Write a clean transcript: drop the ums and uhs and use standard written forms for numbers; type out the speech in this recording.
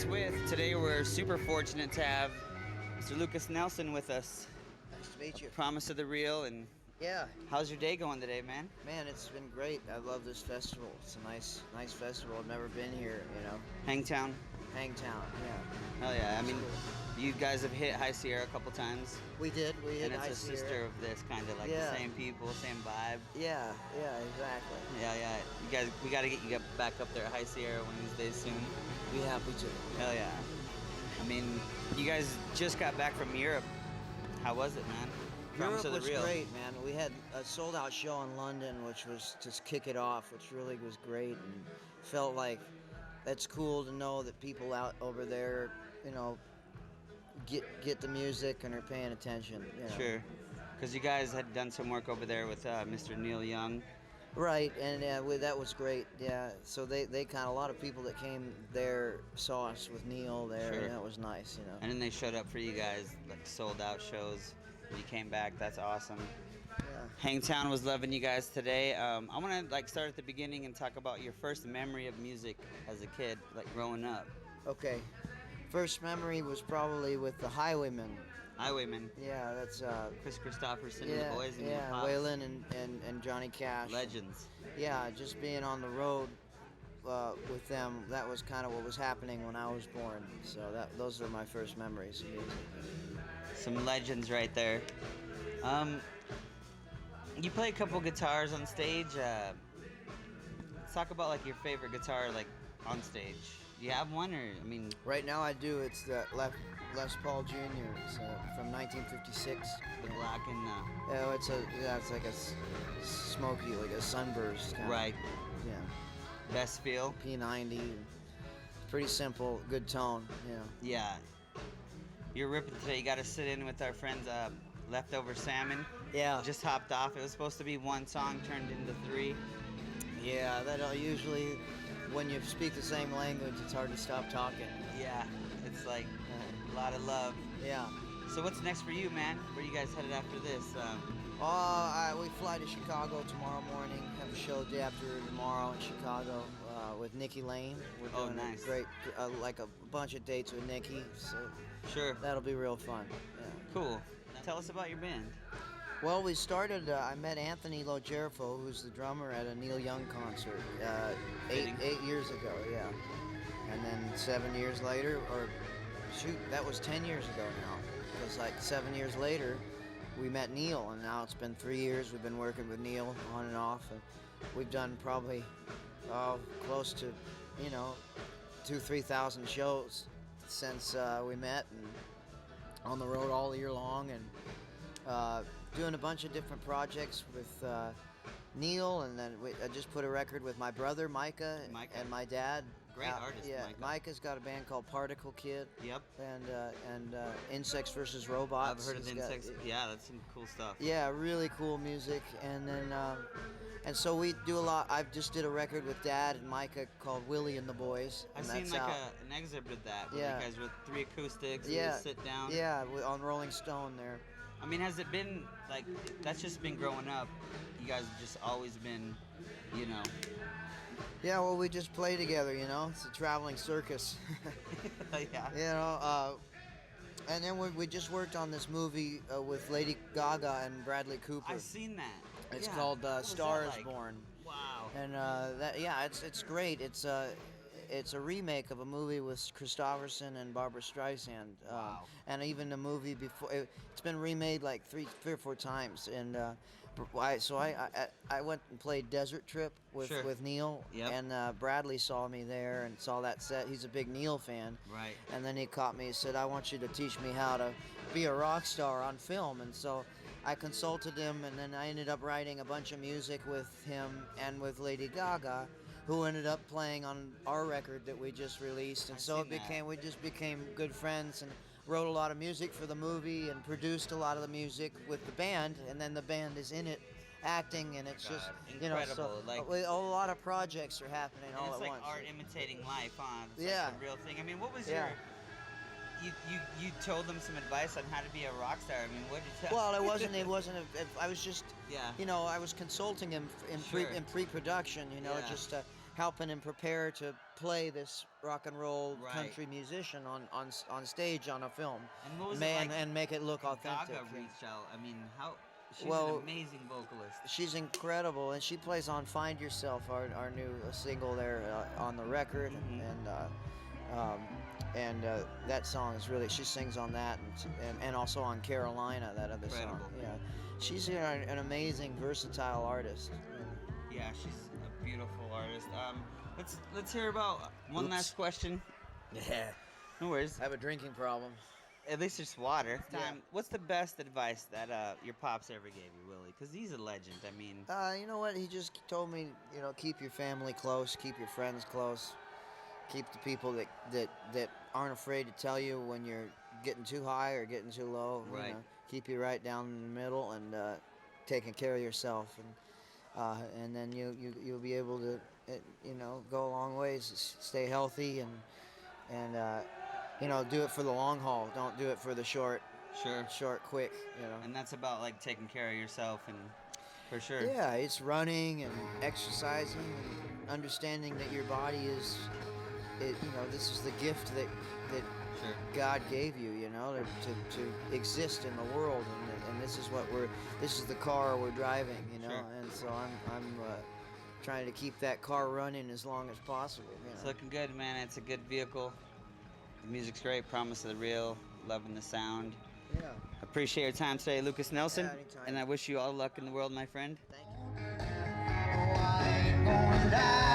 Beats With. Today we're super fortunate to have Mr. Lukas Nelson with us. Nice to meet you. Promise of the Real. And Yeah, how's your day going today, man? man, it's been great. I love this festival. It's a nice festival. I've never been here, Hangtown? Hangtown, yeah. Hell yeah. I mean, you guys have hit High Sierra a couple times. We hit And High it's a Sierra. sister of this, kind of like Yeah. the same people, same vibe. Yeah, exactly. Yeah. We gotta get you back up there at High Sierra one of these days soon. Be happy to. Hell yeah. I mean, you guys just got back from Europe. How was it, man? Promise Europe of the was Real. great, man. We had a sold-out show in London, which was to kick it off, which really was great, and felt like that's cool to know that people out over there, get the music and are paying attention. Sure. Because you guys had done some work over there with Mr. Neil Young. Right, and that was great. Yeah, so they kind of a lot of people that came there saw us with Neil there, Sure. and that was nice, And then they showed up for you guys, like sold out shows. You came back. That's awesome. Yeah. Hangtown was loving you guys today. I want to start at the beginning and talk about your first memory of music as a kid, like growing up. Okay. First memory was probably with the Highwaymen. Highwaymen, Yeah, that's Chris Christopherson, and yeah, the boys, and yeah, your pops. Waylon and Johnny Cash. Legends. Yeah, just being on the road with them, that was kind of what was happening when I was born. So those are my first memories of music. Some legends right there. You play a couple guitars on stage. Let's talk about like your favorite guitar, like on stage. Do you have one, or I mean? Right now I do. It's the Les Paul Jr. It's from 1956. The black and Yeah, it's like a smoky, like a sunburst kind right. of. Yeah. Best feel. P90. Pretty simple, good tone. Yeah. Yeah. You're ripping today. You got to sit in with our friends. Leftover Salmon. Yeah. Just hopped off. It was supposed to be one song, turned into three. Yeah. That usually, when you speak the same language, it's hard to stop talking. Yeah. It's like a lot of love. Yeah. So what's next for you, man? Where you guys headed after this? We fly to Chicago tomorrow morning. Have a show day after tomorrow in Chicago with Nikki Lane. We're doing nice. a great, like a bunch of dates with Nikki. So Sure. that'll be real fun. Yeah. Cool. Tell us about your band. Well, we started. I met Anthony Logerfo, who's the drummer, at a Neil Young concert Fitting. 8 years ago. Yeah, and then 7 years later, or shoot, that was 10 years ago now. It was like 7 years later, we met Neil, and now it's been 3 years. We've been working with Neil on and off, and we've done probably close to 2,000-3,000 shows since we met, and on the road all year long, and doing a bunch of different projects with Neil, and then I just put a record with my brother Micah. And my dad. Great artist, Yeah, Micah. Micah's got a band called Particle Kid. Yep. And Insects versus Robots. I've heard of He's got- Insects. Yeah, that's some cool stuff. Yeah, really cool music, and then and so we do a lot. I just did a record with Dad and Micah called Willie and the Boys. I've and seen that's like out. an excerpt of that where Yeah. you guys with 3 acoustics and Yeah, you sit down. Yeah, on Rolling Stone there. I mean, has it been like that's just been growing up? You guys have just always been, Yeah, well, we just play together, It's a traveling circus. yeah. And then we just worked on this movie with Lady Gaga and Bradley Cooper. I've seen that. It's Yeah. called What was Star that Is like? Born. Wow. And it's great. It's a remake of a movie with Christopherson and Barbara Streisand. Wow. And even the movie before, it's been remade like three or four times. And I went and played Desert Trip Sure. with Neil. Yep. And Bradley saw me there and saw that set. He's a big Neil fan. Right. And then he caught me and said, "I want you to teach me how to be a rock star on film." And so I consulted him, and then I ended up writing a bunch of music with him and with Lady Gaga, who ended up playing on our record that we just released. And I've so seen that. we just became good friends and wrote a lot of music for the movie and produced a lot of the music with the band. And then the band is in it acting, and it's just, incredible. so Like- a lot of projects are happening And all it's at like once. art imitating life, huh? It's Yeah. like a real thing. I mean, what was Yeah. you told them some advice on how to be a rock star. I mean, what did you tell? Well, I was just, Yeah. I was consulting him in Sure. pre-production, Yeah. just helping him prepare to play this rock and roll Right. country musician on stage on a film. And what was it Man, like? and make it look authentic. Gaga reached out. I mean, how? She's Well, an amazing vocalist. She's incredible, and she plays on "Find Yourself," our new single there on the record, and that song is really. She sings on that, and also on "Carolina," that other song. Incredible. Yeah, she's an amazing, versatile artist. Yeah, she's a beautiful artist. Let's hear about one Oops. last question. Yeah, No worries. I have a drinking problem. At least there's water. Yeah. What's the best advice that your pops ever gave you, Willie? Because he's a legend. I mean, You know what? He just told me, keep your family close, keep your friends close, keep the people that aren't afraid to tell you when you're getting too high or getting too low. Right. Keep you right down in the middle and taking care of yourself, and then you'll be able to, go a long ways. Stay healthy and do it for the long haul. Don't do it for the short, quick. and that's about like taking care of yourself and for sure. Yeah, it's running and exercising and understanding that your body is, this is the gift that Sure. God gave you, to exist in the world, and this is the car we're driving, Sure. and so I'm trying to keep that car running as long as possible. It's looking good, man. It's a good vehicle. The music's great. Promise of the real. Loving the sound. Yeah. Appreciate your time today, Lukas Nelson. Yeah, anytime. And I wish you all the luck in the world, my friend. Thank you. I ain't gonna die.